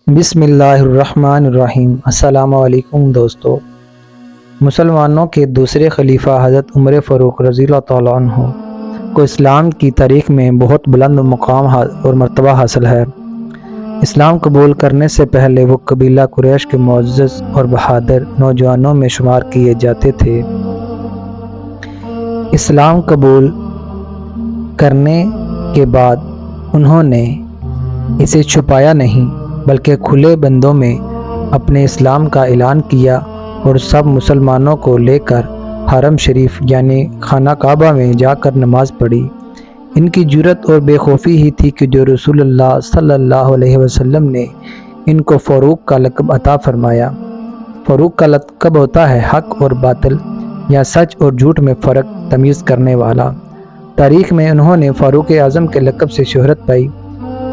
بسم اللہ الرحمن الرحیم۔ السلام علیکم دوستو۔ مسلمانوں کے دوسرے خلیفہ حضرت عمر فاروق رضی اللہ تعالیٰ عنہ کو اسلام کی تاریخ میں بہت بلند مقام اور مرتبہ حاصل ہے۔ اسلام قبول کرنے سے پہلے وہ قبیلہ قریش کے معزز اور بہادر نوجوانوں میں شمار کیے جاتے تھے۔ اسلام قبول کرنے کے بعد انہوں نے اسے چھپایا نہیں بلکہ کھلے بندوں میں اپنے اسلام کا اعلان کیا اور سب مسلمانوں کو لے کر حرم شریف یعنی خانہ کعبہ میں جا کر نماز پڑھی۔ ان کی جرأت اور بے خوفی ہی تھی کہ جو رسول اللہ صلی اللہ علیہ وسلم نے ان کو فاروق کا لقب عطا فرمایا۔ فاروق کا لقب ہوتا ہے حق اور باطل یا سچ اور جھوٹ میں فرق تمیز کرنے والا۔ تاریخ میں انہوں نے فاروق اعظم کے لقب سے شہرت پائی۔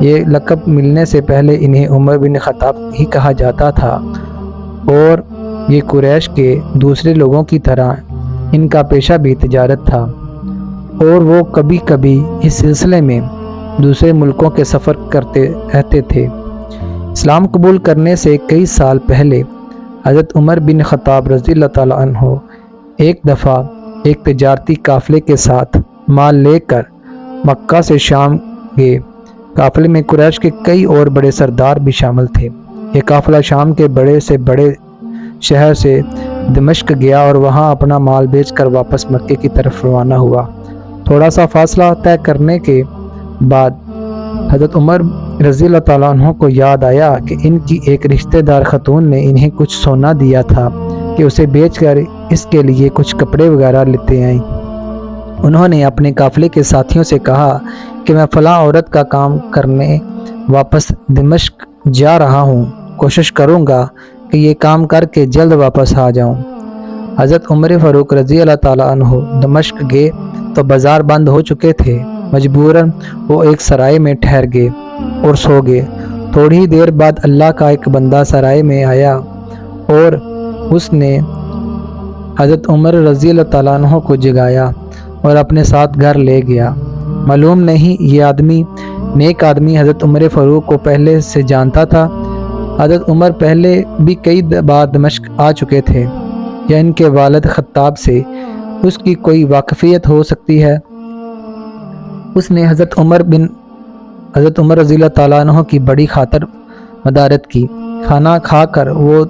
یہ لقب ملنے سے پہلے انہیں عمر بن خطاب ہی کہا جاتا تھا اور یہ قریش کے دوسرے لوگوں کی طرح ان کا پیشہ بھی تجارت تھا اور وہ کبھی کبھی اس سلسلے میں دوسرے ملکوں کے سفر کرتے رہتے تھے۔ اسلام قبول کرنے سے کئی سال پہلے حضرت عمر بن خطاب رضی اللہ تعالیٰ عنہ ایک دفعہ ایک تجارتی قافلے کے ساتھ مال لے کر مکہ سے شام گئے۔ قافلے میں قریش کے کئی اور بڑے سردار بھی شامل تھے۔ یہ قافلہ شام کے بڑے سے بڑے شہر سے دمشق گیا اور وہاں اپنا مال بیچ کر واپس مکے کی طرف روانہ ہوا۔ تھوڑا سا فاصلہ طے کرنے کے بعد حضرت عمر رضی اللہ تعالیٰ عنہ کو یاد آیا کہ ان کی ایک رشتہ دار خاتون نے انہیں کچھ سونا دیا تھا کہ اسے بیچ کر اس کے لیے کچھ کپڑے وغیرہ لیتے آئیں۔ انہوں نے اپنے قافلے کے ساتھیوں سے کہا کہ میں فلاں عورت کا کام کرنے واپس دمشق جا رہا ہوں، کوشش کروں گا کہ یہ کام کر کے جلد واپس آ جاؤں۔ حضرت عمر فاروق رضی اللہ تعالیٰ عنہ دمشق گئے تو بازار بند ہو چکے تھے۔ مجبوراً وہ ایک سرائے میں ٹھہر گئے اور سو گئے۔ تھوڑی ہی دیر بعد اللہ کا ایک بندہ سرائے میں آیا اور اس نے حضرت عمر رضی اللہ تعالیٰ عنہ کو جگایا اور اپنے ساتھ گھر لے گیا۔ معلوم نہیں یہ نیک آدمی حضرت عمر فاروق کو پہلے سے جانتا تھا۔ حضرت عمر پہلے بھی کئی بار دمشق آ چکے تھے یا ان کے والد خطاب سے اس کی کوئی واقفیت ہو سکتی ہے۔ اس نے حضرت عمر رضی اللہ تعالیٰ عنہ کی بڑی خاطر مدارت کی۔ کھانا کھا کر وہ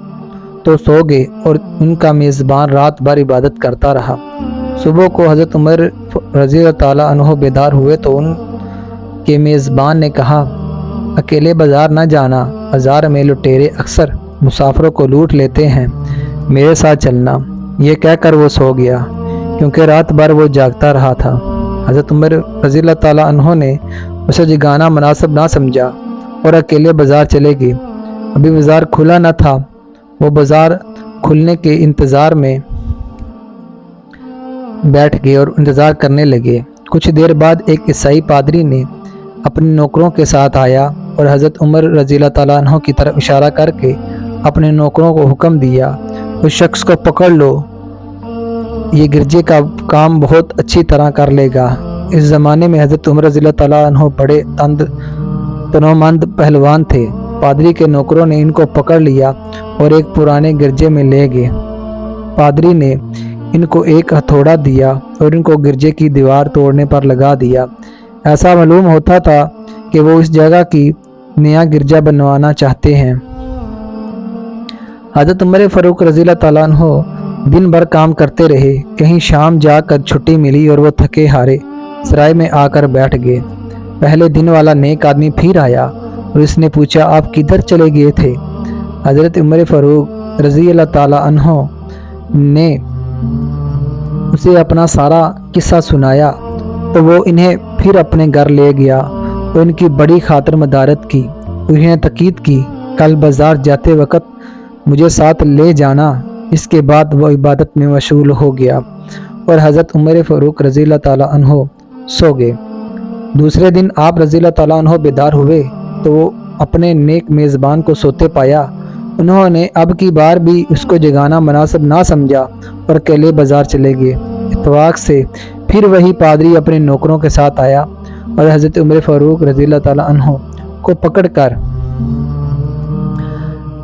تو سو گئے اور ان کا میزبان رات بھر عبادت کرتا رہا۔ صبح کو حضرت عمر رضی اللہ تعالیٰ عنہ بیدار ہوئے تو ان کے میزبان نے کہا، اکیلے بازار نہ جانا، بازار میں لٹیرے اکثر مسافروں کو لوٹ لیتے ہیں، میرے ساتھ چلنا۔ یہ کہہ کر وہ سو گیا کیونکہ رات بھر وہ جاگتا رہا تھا۔ حضرت عمر رضی اللہ تعالیٰ عنہ نے اسے جگانا مناسب نہ سمجھا اور اکیلے بازار چلے گئے۔ ابھی بازار کھلا نہ تھا، وہ بازار کھلنے کے انتظار میں بیٹھ گئے اور انتظار کرنے لگے۔ کچھ دیر بعد ایک عیسائی پادری نے اپنے نوکروں کے ساتھ آیا اور حضرت عمر رضی اللہ تعالیٰ عنہ کی طرف اشارہ کر کے اپنے نوکروں کو حکم دیا، اس شخص کو پکڑ لو، یہ گرجے کا کام بہت اچھی طرح کر لے گا۔ اس زمانے میں حضرت عمر رضی اللہ تعالیٰ عنہ بڑے تنومند پہلوان تھے۔ پادری کے نوکروں نے ان کو پکڑ لیا اور ایک پرانے گرجے میں لے گئے۔ پادری نے ان کو ایک ہتھوڑا دیا اور ان کو گرجے کی دیوار توڑنے پر لگا دیا۔ ایسا معلوم ہوتا تھا کہ وہ اس جگہ کی نیا گرجا بنوانا چاہتے ہیں۔ حضرت عمر فاروق رضی اللہ تعالیٰ عنہ دن بھر کام کرتے رہے۔ کہیں شام جا کر چھٹی ملی اور وہ تھکے ہارے سرائے میں آ کر بیٹھ گئے۔ پہلے دن والا نیک آدمی پھر آیا اور اس نے پوچھا، آپ کدھر چلے گئے تھے؟ حضرت عمر فاروق رضی اللہ تعالیٰ عنہ نے اسے اپنا سارا قصہ سنایا تو وہ انہیں پھر اپنے گھر لے گیا اور ان کی بڑی خاطر مدارت کی۔ انہیں تاکید کی، کل بازار جاتے وقت مجھے ساتھ لے جانا۔ اس کے بعد وہ عبادت میں مشغول ہو گیا اور حضرت عمر فاروق رضی اللہ تعالیٰ عنہ سو گئے۔ دوسرے دن آپ رضی اللہ تعالیٰ عنہ بیدار ہوئے تو وہ اپنے نیک میزبان کو سوتے پایا۔ انہوں نے اب کی بار بھی اس کو جگانا مناسب نہ سمجھا اور اکیلے بازار چلے گئے۔ اتفاق سے پھر وہی پادری اپنے نوکروں کے ساتھ آیا اور حضرت عمر فاروق رضی اللہ تعالیٰ عنہ کو پکڑ کر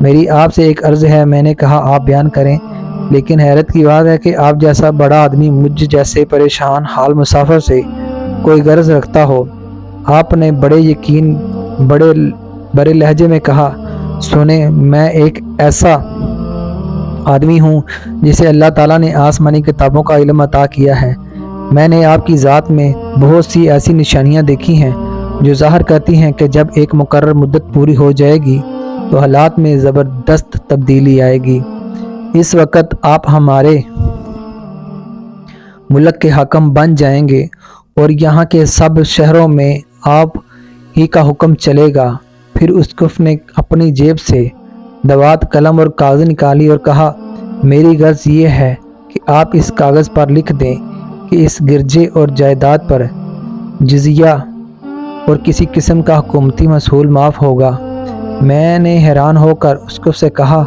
میری آپ سے ایک عرض ہے۔ میں نے کہا آپ بیان کریں، لیکن حیرت کی بات ہے کہ آپ جیسا بڑا آدمی مجھ جیسے پریشان حال مسافر سے کوئی غرض رکھتا ہو۔ آپ نے بڑے لہجے میں کہا، سنیں، میں ایک ایسا آدمی ہوں جسے اللہ تعالیٰ نے آسمانی کتابوں کا علم عطا کیا ہے۔ میں نے آپ کی ذات میں بہت سی ایسی نشانیاں دیکھی ہیں جو ظاہر کرتی ہیں کہ جب ایک مقرر مدت پوری ہو جائے گی تو حالات میں زبردست تبدیلی آئے گی۔ اس وقت آپ ہمارے ملک کے حاکم بن جائیں گے اور یہاں کے سب شہروں میں آپ ہی کا حکم چلے گا۔ پھر اسقف نے اپنی جیب سے دوات، قلم اور کاغذ نکالی اور کہا، میری غرض یہ ہے کہ آپ اس کاغذ پر لکھ دیں کہ اس گرجے اور جائیداد پر جزیہ اور کسی قسم کا حکومتی مسئول معاف ہوگا۔ میں نے حیران ہو کر اسقف سے کہا،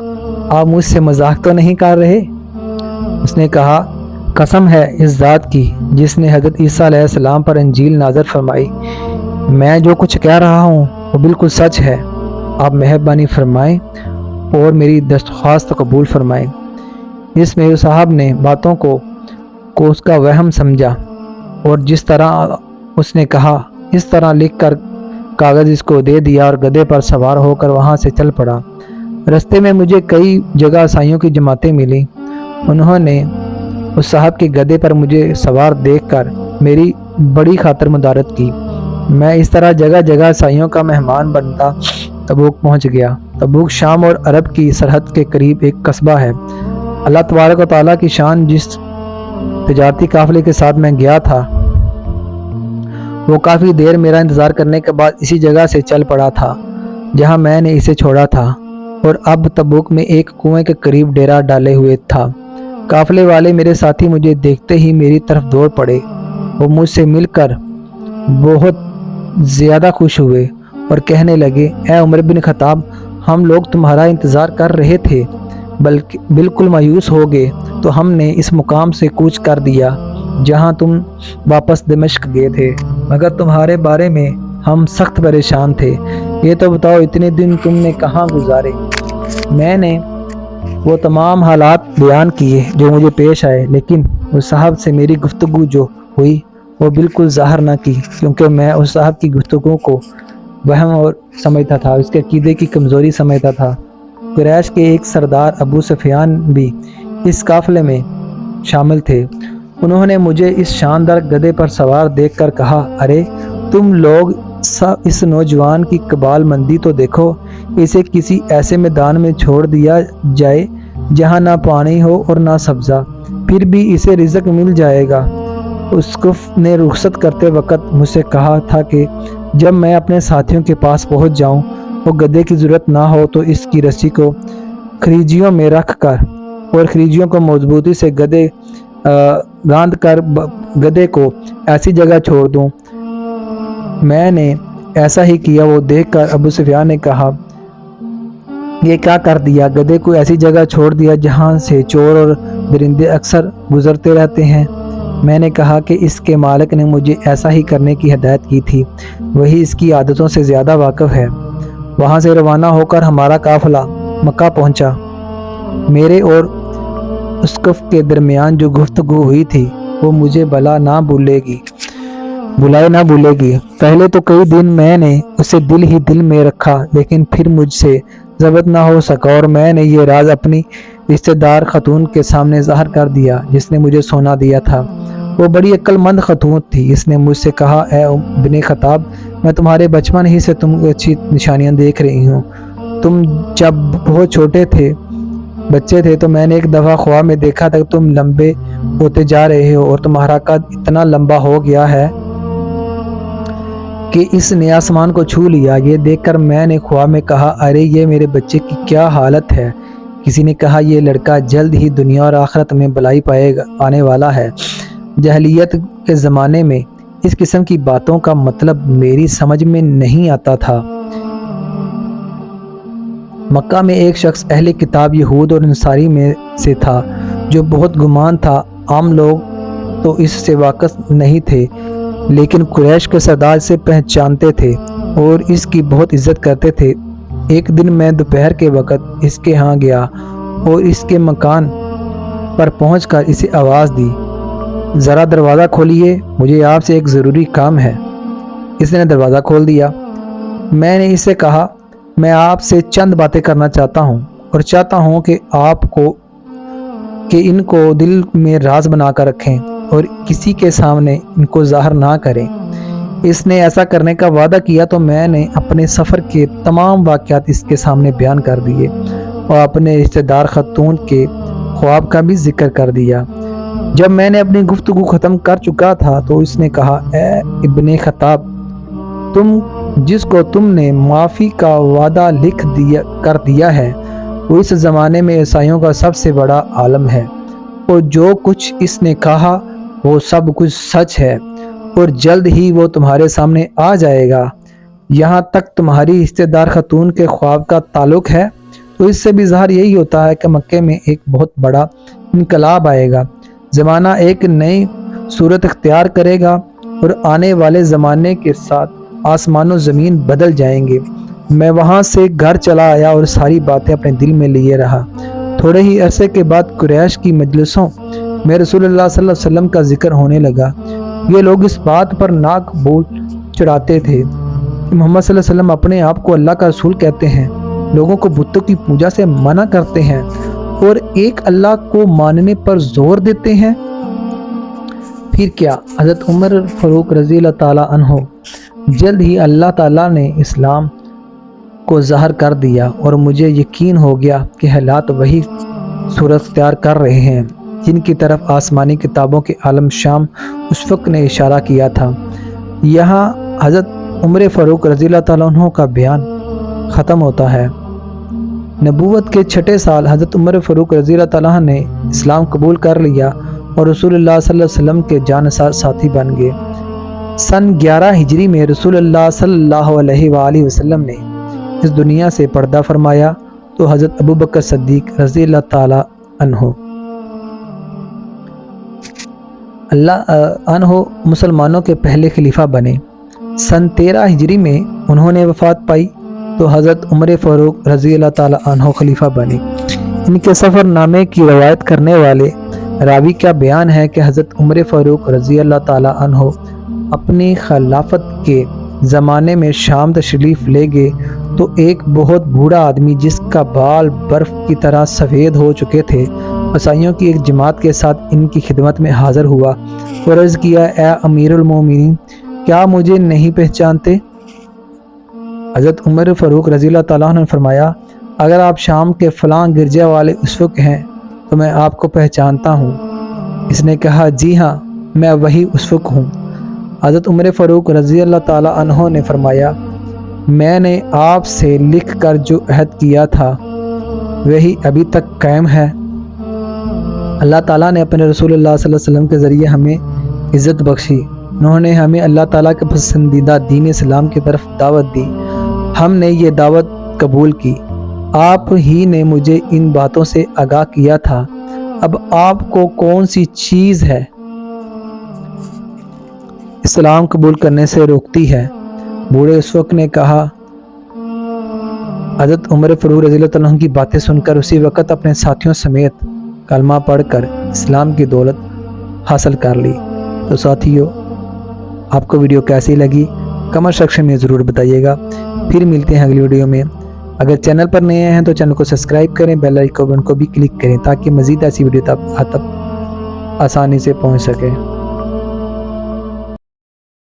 آپ مجھ سے مذاق تو نہیں کر رہے؟ اس نے کہا، قسم ہے اس ذات کی جس نے حضرت عیسیٰ علیہ السلام پر انجیل نازل فرمائی، میں جو کچھ کہہ رہا ہوں وہ بالکل سچ ہے۔ آپ مہربانی فرمائیں اور میری درخواست قبول فرمائیں۔ اس میرے صاحب نے باتوں کو اس کا وہم سمجھا اور جس طرح اس نے کہا اس طرح لکھ کر کاغذ اس کو دے دیا اور گدھے پر سوار ہو کر وہاں سے چل پڑا۔ رستے میں مجھے کئی جگہ عیسائیوں کی جماعتیں ملیں۔ انہوں نے اس صاحب کے گدھے پر مجھے سوار دیکھ کر میری بڑی خاطر مدارت کی۔ میں اس طرح جگہ جگہ عیسائیوں کا مہمان بنتا تبوک پہنچ گیا۔ تبوک شام اور عرب کی سرحد کے قریب ایک قصبہ ہے۔ اللہ تبارک و تعالیٰ کی شان، جس تجارتی قافلے کے ساتھ میں گیا تھا وہ کافی دیر میرا انتظار کرنے کے بعد اسی جگہ سے چل پڑا تھا جہاں میں نے اسے چھوڑا تھا، اور اب تبوک میں ایک کنویں کے قریب ڈیرا ڈالے ہوئے تھا۔ قافلے والے میرے ساتھی مجھے دیکھتے ہی میری طرف دوڑ پڑے۔ وہ مجھ سے مل کر بہت زیادہ خوش ہوئے اور کہنے لگے، اے عمر بن خطاب، ہم لوگ تمہارا انتظار کر رہے تھے، بلکہ بالکل مایوس ہو گئے تو ہم نے اس مقام سے کوچ کر دیا جہاں تم واپس دمشق گئے تھے، مگر تمہارے بارے میں ہم سخت پریشان تھے۔ یہ تو بتاؤ اتنے دن تم نے کہاں گزارے؟ میں نے وہ تمام حالات بیان کیے جو مجھے پیش آئے، لیکن اس صاحب سے میری گفتگو جو ہوئی وہ بالکل ظاہر نہ کی، کیونکہ میں اس صاحب کی گفتگو کو وہم اور سمجھتا تھا، اس کے عقیدے کی کمزوری سمجھتا تھا۔ قریش کے ایک سردار ابو سفیان بھی اس قافلے میں شامل تھے۔ انہوں نے مجھے اس شاندار گدھے پر سوار دیکھ کر کہا، ارے تم لوگ اس نوجوان کی قبال مندی تو دیکھو، اسے کسی ایسے میدان میں چھوڑ دیا جائے جہاں نہ پانی ہو اور نہ سبزہ، پھر بھی اسے رزق مل جائے گا۔ اسقف نے رخصت کرتے وقت مجھ سے کہا تھا کہ جب میں اپنے ساتھیوں کے پاس پہنچ جاؤں وہ گدھے کی ضرورت نہ ہو تو اس کی رسی کو خریجیوں میں رکھ کر اور خریجیوں کو مضبوطی سے باندھ کر گدھے کو ایسی جگہ چھوڑ دوں۔ میں نے ایسا ہی کیا۔ وہ دیکھ کر ابو سفیان نے کہا، یہ کیا کر دیا؟ گدھے کو ایسی جگہ چھوڑ دیا جہاں سے چور اور درندے اکثر گزرتے رہتے ہیں۔ میں نے کہا کہ اس کے مالک نے مجھے ایسا ہی کرنے کی ہدایت کی تھی، وہی اس کی عادتوں سے زیادہ واقف ہے۔ وہاں سے روانہ ہو کر ہمارا قافلہ مکہ پہنچا۔ میرے اور اسقف کے درمیان جو گفتگو ہوئی تھی وہ مجھے بلائے نہ بھولے گی۔ پہلے تو کئی دن میں نے اسے دل ہی دل میں رکھا، لیکن پھر مجھ سے ضبط نہ ہو سکا اور میں نے یہ راز اپنی رشتہ دار خاتون کے سامنے ظاہر کر دیا جس نے مجھے سونا دیا تھا۔ وہ بڑی عقل مند خاتون تھی۔ اس نے مجھ سے کہا، اے بن خطاب، میں تمہارے بچپن ہی سے تم کو اچھی نشانیاں دیکھ رہی ہوں۔ تم جب بہت چھوٹے بچے تھے تو میں نے ایک دفعہ خواب میں دیکھا تھا کہ تم لمبے ہوتے جا رہے ہو اور تمہارا قد اتنا لمبا ہو گیا ہے کہ اس نے آسمان کو چھو لیا۔ یہ دیکھ کر میں نے خواب میں کہا، ارے یہ میرے بچے کی کیا حالت ہے؟ کسی نے کہا، یہ لڑکا جلد ہی دنیا اور آخرت میں بھلائی پانے والا ہے۔ جاہلیت کے زمانے میں اس قسم کی باتوں کا مطلب میری سمجھ میں نہیں آتا تھا۔ مکہ میں ایک شخص اہل کتاب یہود اور انصاری میں سے تھا جو بہت گمان تھا۔ عام لوگ تو اس سے واقف نہیں تھے، لیکن قریش کے سردار سے پہچانتے تھے اور اس کی بہت عزت کرتے تھے۔ ایک دن میں دوپہر کے وقت اس کے ہاں گیا اور اس کے مکان پر پہنچ کر اسے آواز دی، ذرا دروازہ کھولیے، مجھے آپ سے ایک ضروری کام ہے۔ اس نے دروازہ کھول دیا۔ میں نے اسے کہا، میں آپ سے چند باتیں کرنا چاہتا ہوں اور چاہتا ہوں کہ ان کو دل میں راز بنا کر رکھیں اور کسی کے سامنے ان کو ظاہر نہ کریں۔ اس نے ایسا کرنے کا وعدہ کیا تو میں نے اپنے سفر کے تمام واقعات اس کے سامنے بیان کر دیے اور اپنے رشتہ دار خاتون کے خواب کا بھی ذکر کر دیا۔ جب میں نے اپنی گفتگو ختم کر چکا تھا تو اس نے کہا، اے ابن خطاب، جس کو تم نے معافی کا وعدہ کر دیا ہے وہ اس زمانے میں عیسائیوں کا سب سے بڑا عالم ہے، اور جو کچھ اس نے کہا وہ سب کچھ سچ ہے اور جلد ہی وہ تمہارے سامنے آ جائے گا۔ یہاں تک تمہاری رشتہ دار خاتون کے خواب کا تعلق ہے تو اس سے بھی ظاہر یہی ہوتا ہے کہ مکے میں ایک بہت بڑا انقلاب آئے گا، زمانہ ایک نئی صورت اختیار کرے گا اور آنے والے زمانے کے ساتھ آسمان و زمین بدل جائیں گے۔ میں وہاں سے گھر چلا آیا اور ساری باتیں اپنے دل میں لیے رہا۔ تھوڑے ہی عرصے کے بعد قریش کی مجلسوں میں رسول اللہ صلی اللہ علیہ وسلم کا ذکر ہونے لگا۔ یہ لوگ اس بات پر ناک بول چڑھاتے تھے کہ محمد صلی اللہ علیہ وسلم اپنے آپ کو اللہ کا رسول کہتے ہیں، لوگوں کو بتوں کی پوجا سے منع کرتے ہیں اور ایک اللہ کو ماننے پر زور دیتے ہیں۔ پھر کیا حضرت عمر فاروق رضی اللہ تعالیٰ عنہ جلد ہی اللہ تعالیٰ نے اسلام کو ظاہر کر دیا اور مجھے یقین ہو گیا کہ حالات وہی صورت اختیار کر رہے ہیں جن کی طرف آسمانی کتابوں کے عالم شام اس وقت نے اشارہ کیا تھا۔ یہاں حضرت عمر فاروق رضی اللہ تعالیٰ عنہ کا بیان ختم ہوتا ہے۔ نبوت کے 6 سال حضرت عمر فاروق رضی اللہ تعالیٰ عنہ نے اسلام قبول کر لیا اور رسول اللہ صلی اللہ علیہ وسلم کے جانثار ساتھی بن گئے۔ سن 11 ہجری میں رسول اللہ صلی اللہ علیہ وآلہ وسلم نے اس دنیا سے پردہ فرمایا تو حضرت ابوبکر صدیق رضی اللہ تعالیٰ عنہ مسلمانوں کے پہلے خلیفہ بنے۔ سن 13 ہجری میں انہوں نے وفات پائی تو حضرت عمر فاروق رضی اللہ تعالیٰ عنہ خلیفہ بنے۔ ان کے سفر نامے کی روایت کرنے والے راوی کا بیان ہے کہ حضرت عمر فاروق رضی اللہ تعالیٰ عنہ اپنی خلافت کے زمانے میں شام تشریف لے گئے تو ایک بہت بوڑھا آدمی جس کا بال برف کی طرح سفید ہو چکے تھے عیسائیوں کی ایک جماعت کے ساتھ ان کی خدمت میں حاضر ہوا اور عرض کیا، اے امیر المومنین، کیا مجھے نہیں پہچانتے؟ حضرت عمر فاروق رضی اللہ تعالیٰ عنہ نے فرمایا، اگر آپ شام کے فلاں گرجے والے اسفق ہیں تو میں آپ کو پہچانتا ہوں۔ اس نے کہا، جی ہاں، میں وہی اسفق ہوں۔ حضرت عمر فاروق رضی اللہ تعالیٰ عنہ نے فرمایا، میں نے آپ سے لکھ کر جو عہد کیا تھا وہی ابھی تک قائم ہے۔ اللہ تعالیٰ نے اپنے رسول اللہ صلی اللہ علیہ وسلم کے ذریعے ہمیں عزت بخشی۔ انہوں نے ہمیں اللہ تعالیٰ کے پسندیدہ دین اسلام کی طرف دعوت دی، ہم نے یہ دعوت قبول کی۔ آپ ہی نے مجھے ان باتوں سے آگاہ کیا تھا، اب آپ کو کون سی چیز ہے اسلام قبول کرنے سے روکتی ہے؟ بوڑھے اسفق نے کہا۔ حضرت عمر فاروق رضی اللہ عنہ کی باتیں سن کر اسی وقت اپنے ساتھیوں سمیت کلمہ پڑھ کر اسلام کی دولت حاصل کر لی۔ تو ساتھیوں، آپ کو ویڈیو کیسی لگی کمنٹ سیکشن میں ضرور بتائیے گا۔ پھر ملتے ہیں اگلی ویڈیو میں۔ اگر چینل پر نئے ہیں تو چینل کو سبسکرائب کریں، بیل آئیکن کو بھی کلک کریں تاکہ مزید ایسی ویڈیو آپ تک آسانی سے پہنچ سکے۔